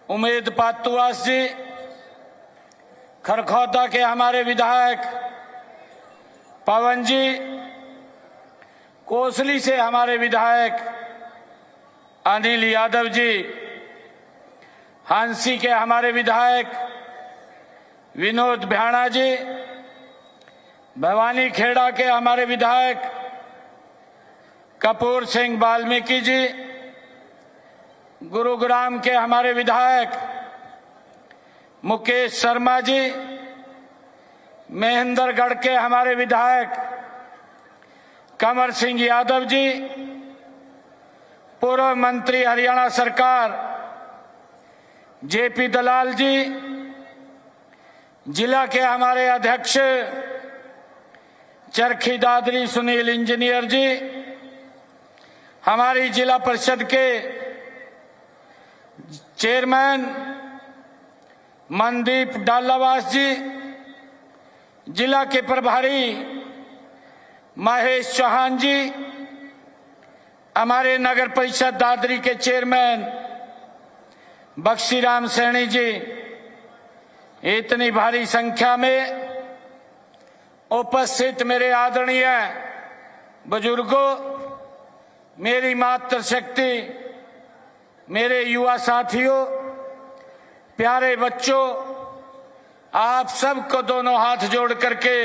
उमेद पातुआस जी, खरखौदा के हमारे विधायक पवन जी, कोसली से हमारे विधायक अनिल यादव जी, हांसी के हमारे विधायक विनोद भ्याणा जी, भवानी खेड़ा के हमारे विधायक कपूर सिंह वाल्मीकि जी, गुरुग्राम के हमारे विधायक मुकेश शर्मा जी, महेंद्रगढ़ के हमारे विधायक कंवर सिंह यादव जी, पूर्व मंत्री हरियाणा सरकार जेपी दलाल जी, जिला के हमारे अध्यक्ष चरखी दादरी सुनील इंजीनियर जी, हमारी जिला परिषद के चेयरमैन मनदीप डालावास जी, जिला के प्रभारी महेश चौहान जी, हमारे नगर परिषद दादरी के चेयरमैन बख्शीराम सैनी जी, इतनी भारी संख्या में उपस्थित मेरे आदरणीय बुजुर्गों, मेरी मातृशक्ति, मेरे युवा साथियों, प्यारे बच्चों, आप सबको दोनों हाथ जोड़ करके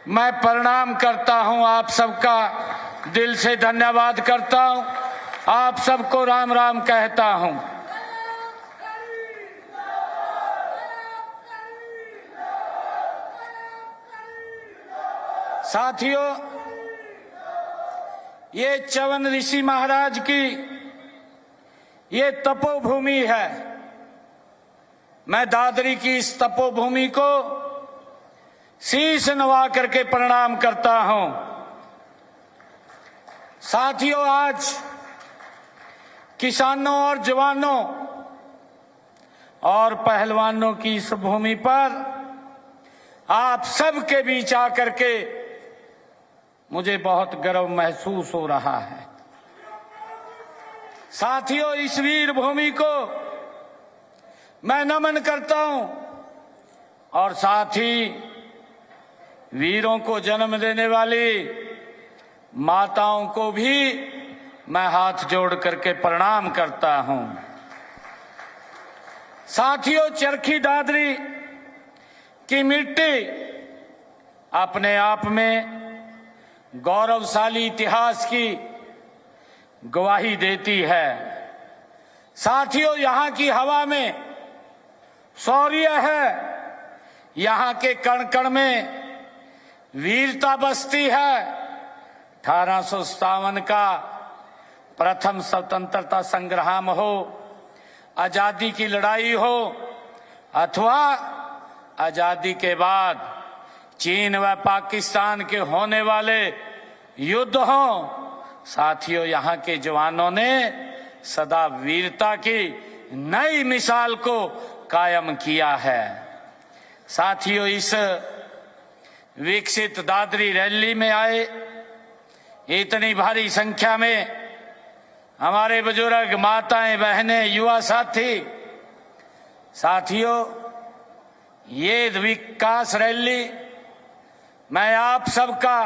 मैं प्रणाम करता हूं। आप सबका दिल से धन्यवाद करता हूं। आप सबको राम राम कहता हूं। साथियों, ये च्यवन ऋषि महाराज की ये तपोभूमि है। मैं दादरी की इस तपोभूमि को शीश नवा करके प्रणाम करता हूं। साथियों, आज किसानों और जवानों और पहलवानों की इस भूमि पर आप सबके बीच आकर के मुझे बहुत गर्व महसूस हो रहा है। साथियों, इस वीर भूमि को मैं नमन करता हूं और साथ ही वीरों को जन्म देने वाली माताओं को भी मैं हाथ जोड़ करके प्रणाम करता हूं। साथियों, चरखी दादरी की मिट्टी अपने आप में गौरवशाली इतिहास की गवाही देती है। साथियों, यहाँ की हवा में शौर्य है, यहाँ के कण कण में वीरता बसती है। 1857 का प्रथम स्वतंत्रता संग्राम हो, आजादी की लड़ाई हो, अथवा आजादी के बाद चीन व पाकिस्तान के होने वाले युद्ध हों, साथियों, यहाँ के जवानों ने सदा वीरता की नई मिसाल को कायम किया है। साथियों, इस विकसित दादरी रैली में आए इतनी भारी संख्या में हमारे बुजुर्ग, माताएं, बहनें, युवा साथी, साथियों, ये विकास रैली मैं आप सबका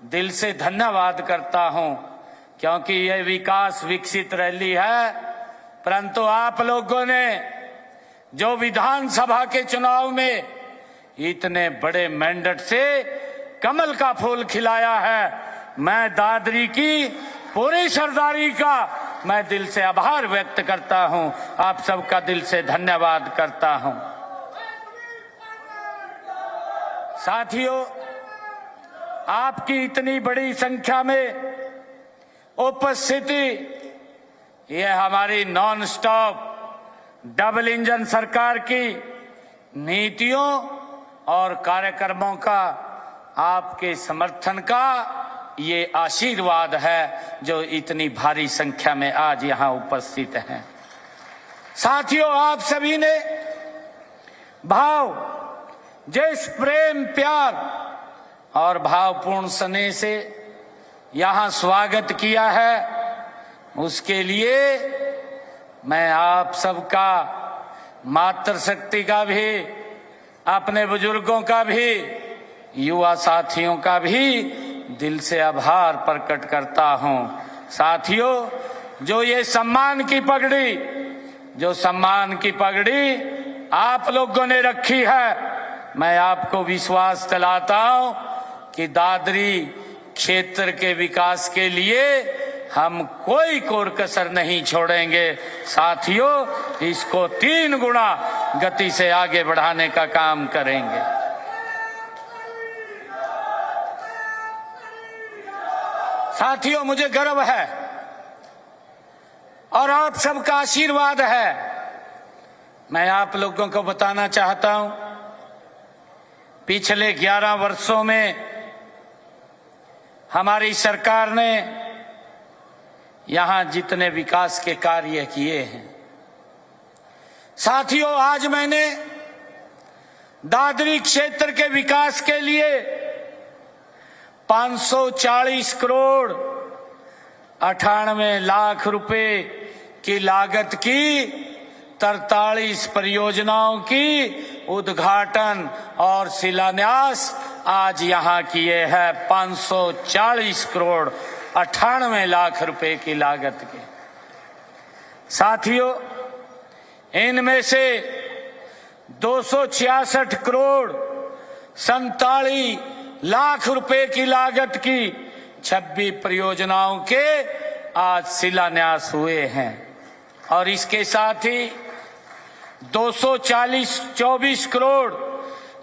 दिल से धन्यवाद करता हूं, क्योंकि यह विकास विकसित रैली है, परंतु आप लोगों ने जो विधानसभा के चुनाव में इतने बड़े मैंडेट से कमल का फूल खिलाया है, मैं दादरी की पूरी सरदारी का मैं दिल से आभार व्यक्त करता हूं। आप सबका दिल से धन्यवाद करता हूं। साथियों, आपकी इतनी बड़ी संख्या में उपस्थिति, यह हमारी नॉन स्टॉप डबल इंजन सरकार की नीतियों और कार्यक्रमों का, आपके समर्थन का ये आशीर्वाद है जो इतनी भारी संख्या में आज यहां उपस्थित हैं। साथियों, आप सभी ने भाव, जिस प्रेम, प्यार और भावपूर्ण स्नेह से यहां स्वागत किया है, उसके लिए मैं आप सबका, मातृशक्ति का भी, अपने बुजुर्गों का भी, युवा साथियों का भी दिल से आभार प्रकट करता हूं। साथियों, जो ये सम्मान की पगड़ी आप लोगों ने रखी है, मैं आपको विश्वास दिलाता हूं कि दादरी क्षेत्र के विकास के लिए हम कोई कोर कसर नहीं छोड़ेंगे। साथियों, इसको 3 गुना गति से आगे बढ़ाने का काम करेंगे। साथियों, मुझे गर्व है और आप सबका आशीर्वाद है। मैं आप लोगों को बताना चाहता हूं, पिछले 11 वर्षों में हमारी सरकार ने यहां जितने विकास के कार्य किए हैं, साथियों, आज मैंने दादरी क्षेत्र के विकास के लिए 540 करोड़ 98 लाख रुपए की लागत की 43 परियोजनाओं की उद्घाटन और शिलान्यास आज यहां किए हैं। 540 करोड़ 98 लाख रुपए की लागत के। साथियों, इनमें से 266 करोड़ 47 लाख रुपए की लागत की 26 परियोजनाओं के आज शिलान्यास हुए हैं और इसके साथ ही 224 करोड़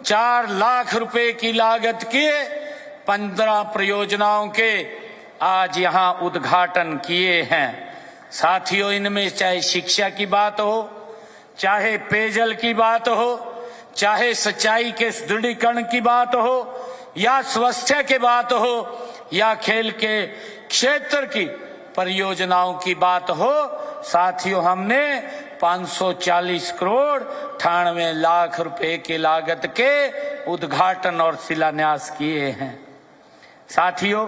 4 लाख रुपए की लागत के 15 परियोजनाओं के आज यहां उद्घाटन किए हैं। साथियों, इनमें चाहे शिक्षा की बात हो, चाहे पेयजल की बात हो, चाहे सिंचाई के सुदृढ़ीकरण की बात हो, या स्वास्थ्य की बात हो, या खेल के क्षेत्र की परियोजनाओं की बात हो, साथियों, हमने 540 करोड़ 98 लाख रुपए की लागत के उद्घाटन और शिलान्यास किए हैं। साथियों,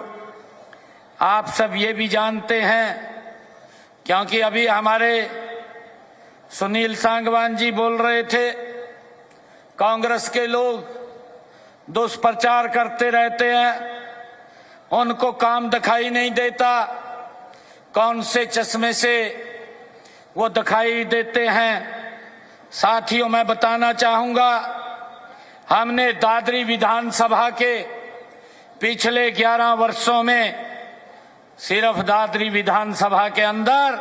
आप सब ये भी जानते हैं, क्योंकि अभी हमारे सुनील सांगवान जी बोल रहे थे, कांग्रेस के लोग दुष्प्रचार करते रहते हैं, उनको काम दिखाई नहीं देता, कौन से चश्मे से वो दिखाई देते हैं। साथियों, मैं बताना चाहूंगा, हमने दादरी विधानसभा के पिछले 11 वर्षों में सिर्फ दादरी विधानसभा के अंदर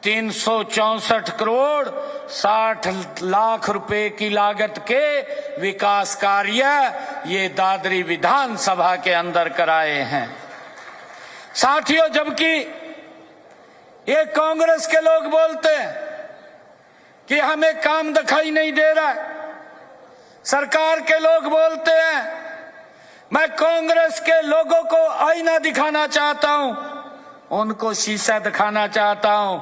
1364 करोड़ 60 लाख रुपए की लागत के विकास कार्य ये दादरी विधानसभा के अंदर कराए हैं। साथियों, जबकि ये कांग्रेस के लोग बोलते हैं कि हमें काम दिखाई नहीं दे रहा है, सरकार के लोग बोलते हैं, मैं कांग्रेस के लोगों को आईना दिखाना चाहता हूं, उनको शीशा दिखाना चाहता हूं।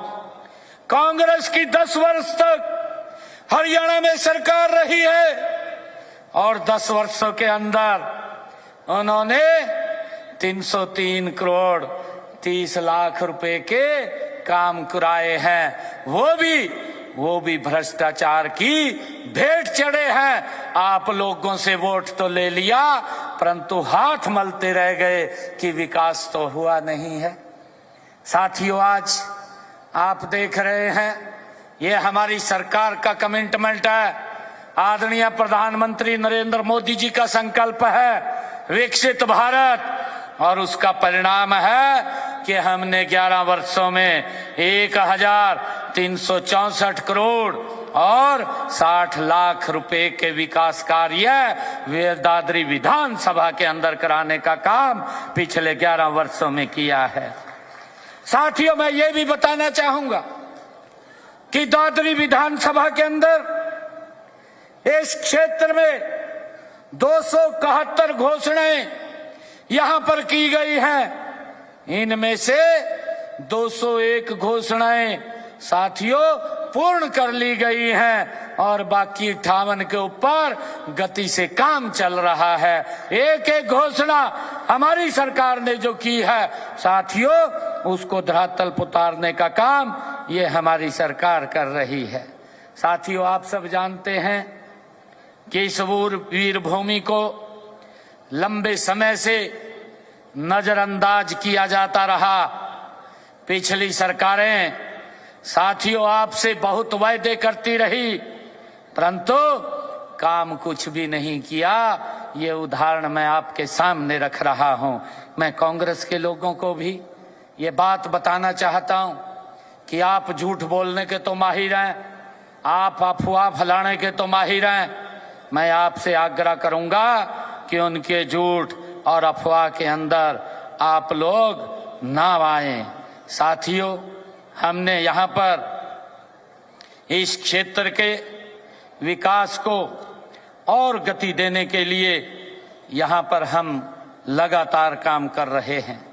कांग्रेस की 10 वर्ष तक हरियाणा में सरकार रही है और 10 वर्षों के अंदर उन्होंने 303 करोड़ 30 लाख रुपए के काम कराए हैं। वो भी भ्रष्टाचार की भेंट चढ़े हैं। आप लोगों से वोट तो ले लिया, परंतु हाथ मलते रह गए कि विकास तो हुआ नहीं है। साथियों, आज आप देख रहे हैं, ये हमारी सरकार का कमिटमेंट है, आदरणीय प्रधानमंत्री नरेंद्र मोदी जी का संकल्प है विकसित भारत, और उसका परिणाम है कि हमने 11 वर्षों में 1364 करोड़ और 60 लाख रुपए के विकास कार्य दादरी विधानसभा के अंदर कराने का काम पिछले 11 वर्षों में किया है। साथियों, मैं ये भी बताना चाहूंगा कि दादरी विधानसभा के अंदर इस क्षेत्र में 271 घोषणाएं यहां पर की गई हैं। इनमें से 201 घोषणाएं साथियों पूर्ण कर ली गई हैं और बाकी 58 के ऊपर गति से काम चल रहा है। एक एक घोषणा हमारी सरकार ने जो की है साथियों, उसको धरातल पर उतारने का काम ये हमारी सरकार कर रही है। साथियों, आप सब जानते हैं कि इस वीर भूमि को लंबे समय से नजरअंदाज किया जाता रहा। पिछली सरकारें साथियों आपसे बहुत वायदे करती रही, परंतु काम कुछ भी नहीं किया। ये उदाहरण मैं आपके सामने रख रहा हूं। मैं कांग्रेस के लोगों को भी ये बात बताना चाहता हूं कि आप झूठ बोलने के तो माहिर हैं, आप अफवाह फैलाने के तो माहिर हैं। मैं आपसे आग्रह करूंगा कि उनके झूठ और अफवाह के अंदर आप लोग ना आए। साथियों, हमने यहाँ पर इस क्षेत्र के विकास को और गति देने के लिए यहाँ पर हम लगातार काम कर रहे हैं।